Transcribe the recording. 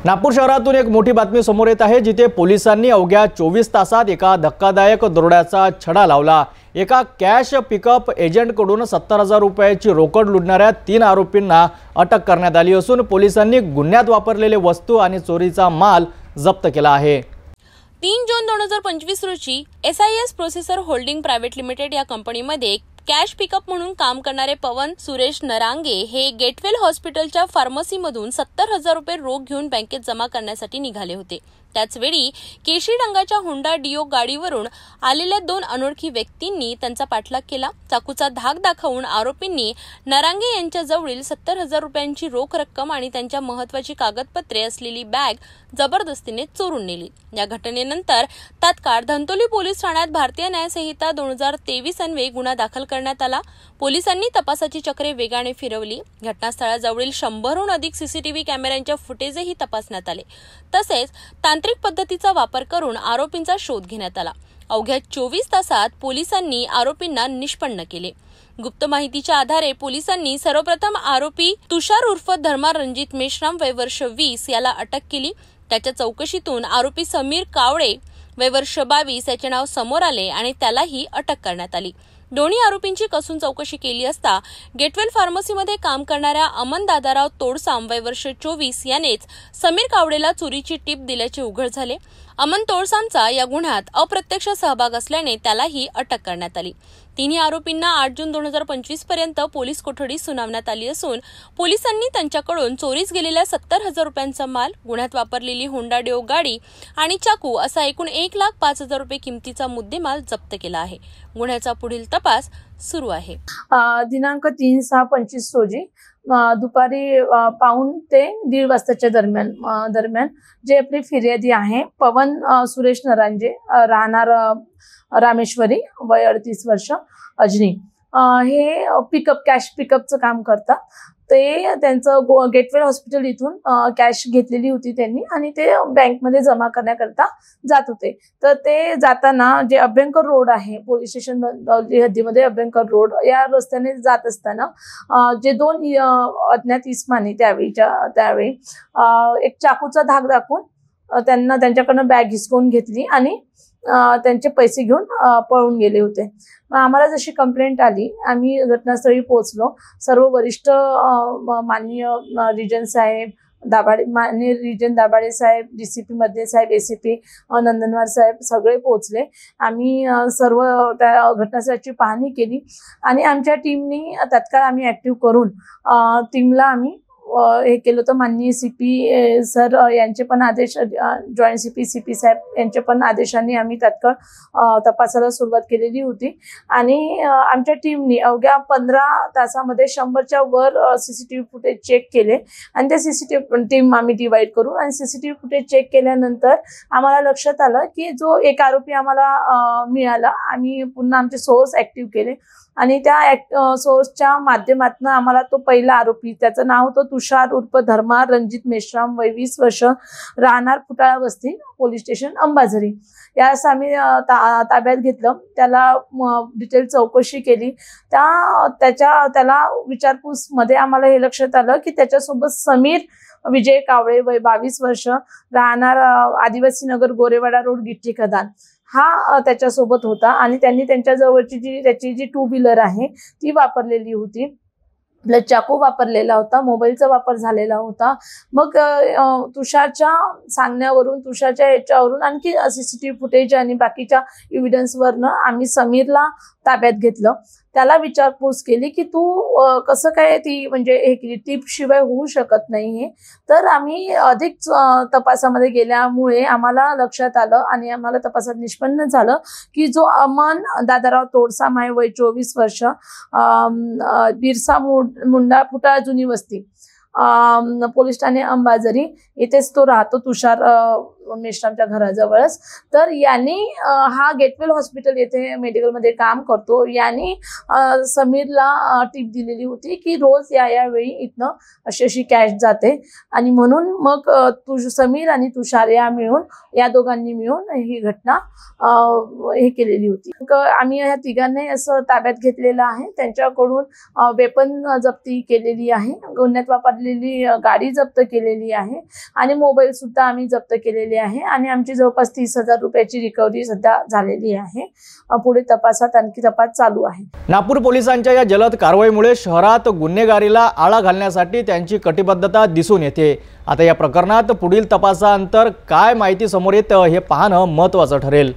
नागपूर शहरातून एक मोठी बातमी समोर येत आहे, जिथे पोलिसांनी अवघ्या 24 तासात एका धक्कादायक दरोड्याचा छडा लावला। एका कॅश पिकअप एजंटकडून 70,000 रुपयाची रोकड लुटणाऱ्या 3 आरोपींना अटक करण्यात आली असून पोलिसांनी गुन्ह्यात वापरलेले वस्तू आणि चोरीचा माल जप्त केला आहे। 3 जून 2025 रोजी SIS processor holding private limited या कंपनीमध्ये कॅश पिकअप म्हणून काम करणारे पवन सुरेश नरांगे हे गेटवेल हॉस्पिटलच्या फार्मसीमधून 70,000 रुपये रोख घेऊन बँकेत जमा करण्यासाठी निघाले होते। त्याचवेळी केशरी रंगाच्या होंडा डिओ गाडीवरून आलेल्या 2 अनोळखी व्यक्तींनी त्यांचा पाठलाग केला। चाकूचा धाक दाखवून आरोपींनी नरांगे यांच्या जवळील 70,000 रुपयांची रोख रक्कम आणि त्यांच्या महत्त्वाची कागदपत्रे असलेली बॅग जबरदस्तीने चोरून नेली। या घटनेनंतर तात्काळ धंतोली पोलीस ठाण्यात भारतीय न्याय संहिता 2023 अन्वये गुन्हा दाखल करण्यात आला। पोलिसांनी तपासाची चक्रे वेगाने फिरवली। घटनास्थळाजवळील 100हून अधिक सीसीटीव्ही कॅमेऱ्यांच्या फुटेजही तपासण्यात आले। तसेच तांत्रिक पद्धतीचा वापर करून आरोपींचा शोध घेण्यात आला। अवघ्या 24 तासात पोलिसांनी आरोपींना निष्पन्न केले। गुप्त माहितीच्या आधारे पोलिसांनी सर्वप्रथम आरोपी तुषार उर्फ धर्मा रणजित मेश्राम वय वर्ष 20 याला अटक केली। त्याच्या चौकशीतून आरोपी समीर कावळे वय वर्ष 22 याचे नाव समोर आले आणि त्यालाही अटक करण्यात आली। दोन्ही आरोपींची कसून चौकशी केली असता गेटवेल फार्मसीमध्ये काम करणाऱ्या अमन दादाराव तोडसाम वय वर्ष 24 यानेच समीर कावडेला चोरीची टीप दिल्याचे उघड झाले। अमन तोडसामचा या गुन्ह्यात अप्रत्यक्ष सहभाग असल्याने त्यालाही अटक करण्यात आली। तिन्ही आरोपींना 8 जून 2025 पर्यंत पोलीस कोठडी सुनावण्यात आली असून पोलिसांनी त्यांच्याकडून चोरीस गेलेल्या 70,000 रुपयांचा माल, गुन्ह्यात वापरलेली होंडा डिओ गाडी आणि चाकू असा एकूण 1,05,000 रुपये किमतीचा मुद्देमाल जप्त केला आहे। गुन्ह्याचा पुढील तपास सुरू आहे। दिनांक 3/6/25 रोजी दुपारी पाऊण ते 1:30 वाजताच्या दरम्यान जे आपली फिर्यादी आहे पवन सुरेश नरांगे राहणार रामेश्वरी वय 38 वर्ष अजनी, हे कॅश पिकअपचं काम करतात। ते त्यांचं गेटवेल हॉस्पिटल इथून कॅश घेतलेली होती त्यांनी आणि ते बँकमध्ये जमा करण्याकरता जात होते। तर ते जाताना जे अभ्यंकर रोड आहे पोलीस स्टेशन हद्दीमध्ये अभ्यंकर रोड या रस्त्याने जात असताना जे 2 अज्ञात इस्मानी त्यावेळी एक चाकूचा धाक दाखवून त्यांच्याकडनं बॅग हिसकावून घेतली आणि त्यांचे पैसे घेऊन पळून गेले होते। आम्हाला जशी कंप्लेंट आली आम्ही घटनास्थळी पोहोचलो। सर्व वरिष्ठ माननीय रिजन साहेब दाभाडे, माननीय रिजन दाभाडे साहेब, DCP मध्ये साहेब, ACP नंदनवार साहेब सगळे पोहोचले। आम्ही सर्व त्या घटनास्थळाची पाहणी केली आणि आमच्या टीमनी तत्काळ आम्ही ऍक्टिव्ह करून टीमला आम्ही हे केलं होतं। माननीय CP सर यांचे पण आदेश, जॉईंट CP साहेब यांचे पण आदेशांनी आम्ही तात्काळ तपासाला सुरुवात केलेली होती आणि आमच्या टीमनी अवघ्या 15 तासामध्ये 100च्या वर CCTV फुटेज चेक केले आणि ते CCTV टीम आम्ही डिवाइड करून आणि CCTV फुटेज चेक केल्यानंतर आम्हाला लक्षात आलं की जो एक आरोपी आम्हाला मिळाला। आम्ही पुन्हा आमचे सोर्स ऍक्टिव्ह केले आणि त्या सोर्सच्या माध्यमातून आम्हाला तो पहिला आरोपी, त्याचं नाव होतं तुषार उर्फ धर्मा रणजित मेश्राम वय 20 वर्ष राहणार फुटाळा वस्ती पोलीस स्टेशन अंबाझरी, यास आम्ही ताब्यात घेतलं। त्याला डिटेल चौकशी केली। त्याला विचारपूस मध्ये आम्हाला हे लक्षात आलं की त्याच्यासोबत समीर विजय कावळे वय 22 वर्ष राहणार आदिवासी नगर गोरेवाडा रोड गिट्टी खदान हा त्याच्यासोबत होता आणि त्यांनी त्यांच्या जवळची त्याची जी 2 व्हीलर आहे ती वापरलेली होती। आपला चाकू वापरलेला होता, मोबाईलचा वापर झालेला होता। मग तुषारच्या सांगण्यावरून, तुषारच्या याच्यावरून आणखी CCTV फुटेज आणि बाकीच्या एव्हिडन्सवरनं आम्ही समीरला ताब्यात घेतलं। त्याला विचारपूस केली की तू कसं काय ती म्हणजे हे केली, टीप शिवाय होऊ शकत नाही हे। तर आम्ही अधिक तपासामध्ये गेल्यामुळे आम्हाला लक्षात आलं आणि आम्हाला तपासात निष्पन्न झालं की जो अमन दादाराव तोडसाम आहे वय 24 वर्ष बिरसा मुंडा फुटाळा जुनी वस्ती पोलीस ठाणे अंबाझरी, इथेच तो राहतो तुषार मेश्रामच्या घराजवळच. तर यांनी हा गेटवेल हॉस्पिटल येथे मेडिकलमध्ये काम करतो. यांनी समीरला टीप दिलेली होती की रोज या वेळी इथनं अशी कॅश जाते आणि म्हणून मग समीर आणि तुषार या दोघांनी मिळून ही घटना हे केलेली होती. आम्ही ह्या तिघांनी असं ताब्यात घेतलेलं आहे. त्यांच्याकडून वेपन जप्ती केलेली आहे, गुन्ह्यात वापरलेली गाडी जप्त केलेली आहे आणि मोबाईल सुद्धा आम्ही जप्त केलेले आहे आणि आमची जवळपास 30,000 रुपयाची रिकव्हरी सध्या झालेली आहे. पुढे तपासात आणखी तपास चालू आहे. नागपूर पोलिसांच्या या जलद कारवाईमुळे शहरात गुन्हेगारीला आळा घालण्यासाठी त्यांची कटिबद्धता दिसून येते. आता या प्रकरणात पुढील तपासानंतर काय माहिती समोर येतं हे पाहणं महत्त्वाचं ठरेल.